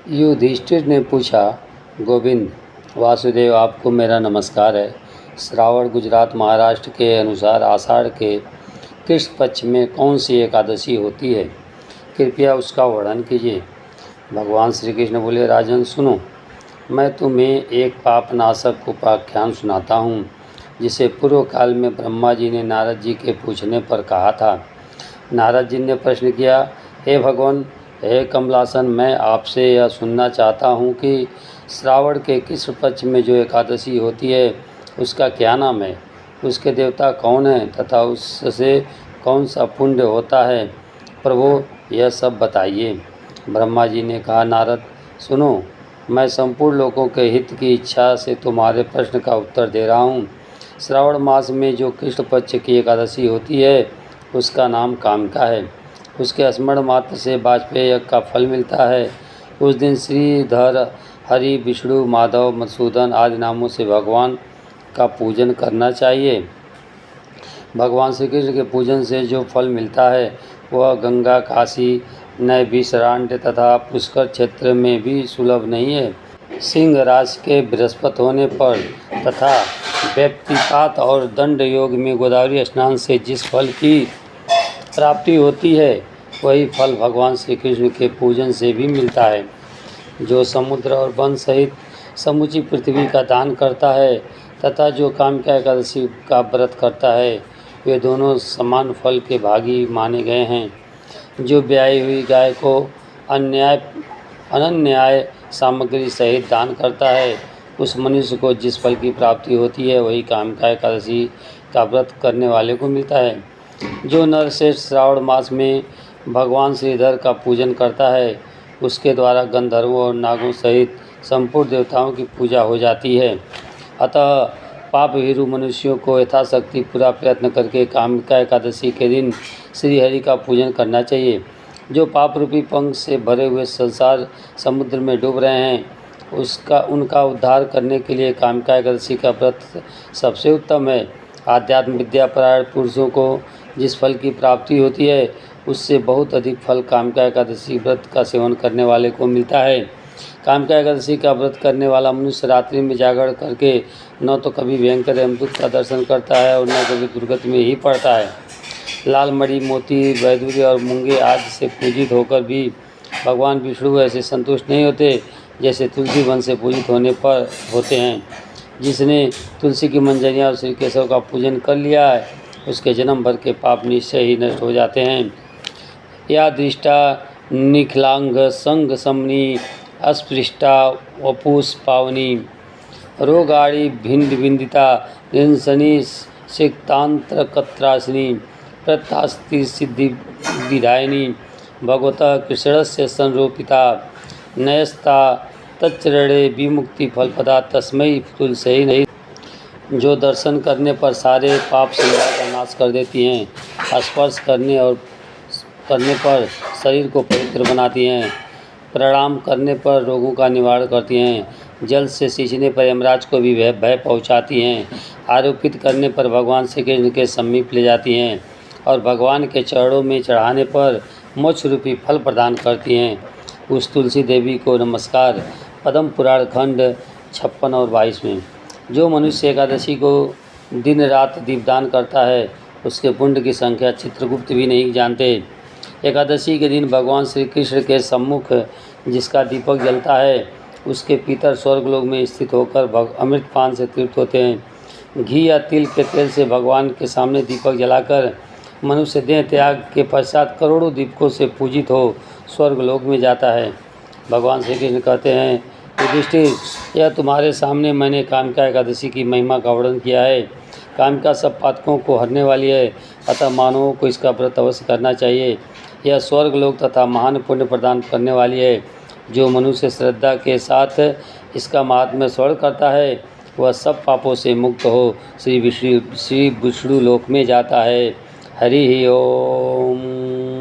युधिष्ठिर ने पूछा, गोविंद वासुदेव, आपको मेरा नमस्कार है। श्रावण गुजरात महाराष्ट्र के अनुसार आषाढ़ के कृष्ण पक्ष में कौन सी एकादशी होती है? कृपया उसका वर्णन कीजिए। भगवान श्री कृष्ण बोले, राजन सुनो, मैं तुम्हें एक पापनाशक उपाख्यान सुनाता हूँ, जिसे पूर्व काल में ब्रह्मा जी ने नारद जी के पूछने पर कहा था। नारद जी ने प्रश्न किया, हे भगवान, हे कमलासन, मैं आपसे यह सुनना चाहता हूँ कि श्रावण के कृष्ण पक्ष में जो एकादशी होती है उसका क्या नाम है, उसके देवता कौन हैं तथा उससे कौन सा पुण्य होता है। प्रभु, यह सब बताइए। ब्रह्मा जी ने कहा, नारद सुनो, मैं संपूर्ण लोगों के हित की इच्छा से तुम्हारे प्रश्न का उत्तर दे रहा हूँ। श्रावण मास में जो कृष्ण पक्ष की एकादशी होती है उसका नाम कामिका है। उसके स्मरण मात्र से वाजपेय यज्ञ का फल मिलता है। उस दिन श्रीधर, हरि, विष्णु, माधव, मधुसूदन आदि नामों से भगवान का पूजन करना चाहिए। भगवान श्री कृष्ण के पूजन से जो फल मिलता है वह गंगा, काशी, नैमिषारण्य तथा पुष्कर क्षेत्र में भी सुलभ नहीं है। सिंह राशि के बृहस्पति होने पर तथा व्यक्तिपात और दंड योग में गोदावरी स्नान से जिस फल की प्राप्ति होती है वही फल भगवान श्री कृष्ण के पूजन से भी मिलता है। जो समुद्र और वन सहित समूची पृथ्वी का दान करता है तथा जो कामिका एकादशी का व्रत करता है, वे दोनों समान फल के भागी माने गए हैं। जो ब्याई हुई गाय को अनन्याय सामग्री सहित दान करता है, उस मनुष्य को जिस फल की प्राप्ति होती है वही कामिका एकादशी का व्रत करने वाले को मिलता है। जो नरश्रेष्ठ श्रावण मास में भगवान श्रीधर का पूजन करता है, उसके द्वारा गंधर्वों और नागों सहित संपूर्ण देवताओं की पूजा हो जाती है। अतः पाप भीरु मनुष्यों को यथाशक्ति पूरा प्रयत्न करके कामिका एकादशी के दिन श्रीहरि का पूजन करना चाहिए। जो पाप रूपी पंख से भरे हुए संसार समुद्र में डूब रहे हैं उनका उद्धार करने के लिए कामिका एकादशी का व्रत सबसे उत्तम है। आध्यात्म विद्यापरायण पुरुषों को जिस फल की प्राप्ति होती है उससे बहुत अधिक फल कामिका एकादशी व्रत का सेवन करने वाले को मिलता है। कामिका एकादशी का व्रत करने वाला मनुष्य रात्रि में जागरण करके न तो कभी भयंकर यमदूत का दर्शन करता है और न कभी दुर्गति में ही पड़ता है। लाल मणि, मोती, वैदूर्य और मूंगे आदि से पूजित होकर भी भगवान विष्णु ऐसे संतुष्ट नहीं होते जैसे तुलसी वन से पूजित होने पर होते हैं। जिसने तुलसी की मंजरियाँ और श्री केशव का पूजन कर लिया है उसके जन्म भर के पाप निश्चय ही नष्ट हो जाते हैं। या दृष्टा निखलांग संग समनी अस्पृष्टा वपुष पावनी रोगाड़ी भिंड भिंदिता निंसनी सिक्तांत्र कत्रासिनी प्रत्यास्ति सिद्धि विधायिनी भगवतः कृष्णस्य संरूपिता नयस्ता तच्चरणे विमुक्ति फलपदा तस्मै तुलसी नहीं। जो दर्शन करने पर सारे पाप संसार का नाश कर देती हैं, स्पर्श करने पर शरीर को पवित्र बनाती हैं, प्रणाम करने पर रोगों का निवारण करती हैं, जल से सींचने पर यमराज को भी भय पहुंचाती हैं, आरोपित करने पर भगवान श्री कृष्ण के समीप ले जाती हैं और भगवान के चरणों में चढ़ाने पर मोक्ष रूपी फल प्रदान करती हैं, उस तुलसी देवी को नमस्कार। पद्म पुराण खंड 56 और 22 में। जो मनुष्य एकादशी को दिन रात दीपदान करता है उसके पुण्य की संख्या चित्रगुप्त भी नहीं जानते। एकादशी के दिन भगवान श्री कृष्ण के सम्मुख जिसका दीपक जलता है उसके पितर स्वर्गलोक में स्थित होकर अमृतपान से तृप्त होते हैं। घी या तिल के तेल से भगवान के सामने दीपक जलाकर मनुष्य देह त्याग के पश्चात करोड़ों दीपकों से पूजित हो स्वर्गलोक में जाता है। भगवान श्री कृष्ण कहते हैं, युधिष्ठिर, यह तुम्हारे सामने मैंने कामिका एकादशी की महिमा का वर्णन किया है। कामिका सब पातकों को हरने वाली है, अतः मानवों को इसका व्रत अवश्य करना चाहिए। यह स्वर्ग लोक तथा महान पुण्य प्रदान करने वाली है। जो मनुष्य श्रद्धा के साथ इसका महात्म्य स्मरण करता है वह सब पापों से मुक्त हो श्री विष्णु लोक में जाता है। हरि ओम।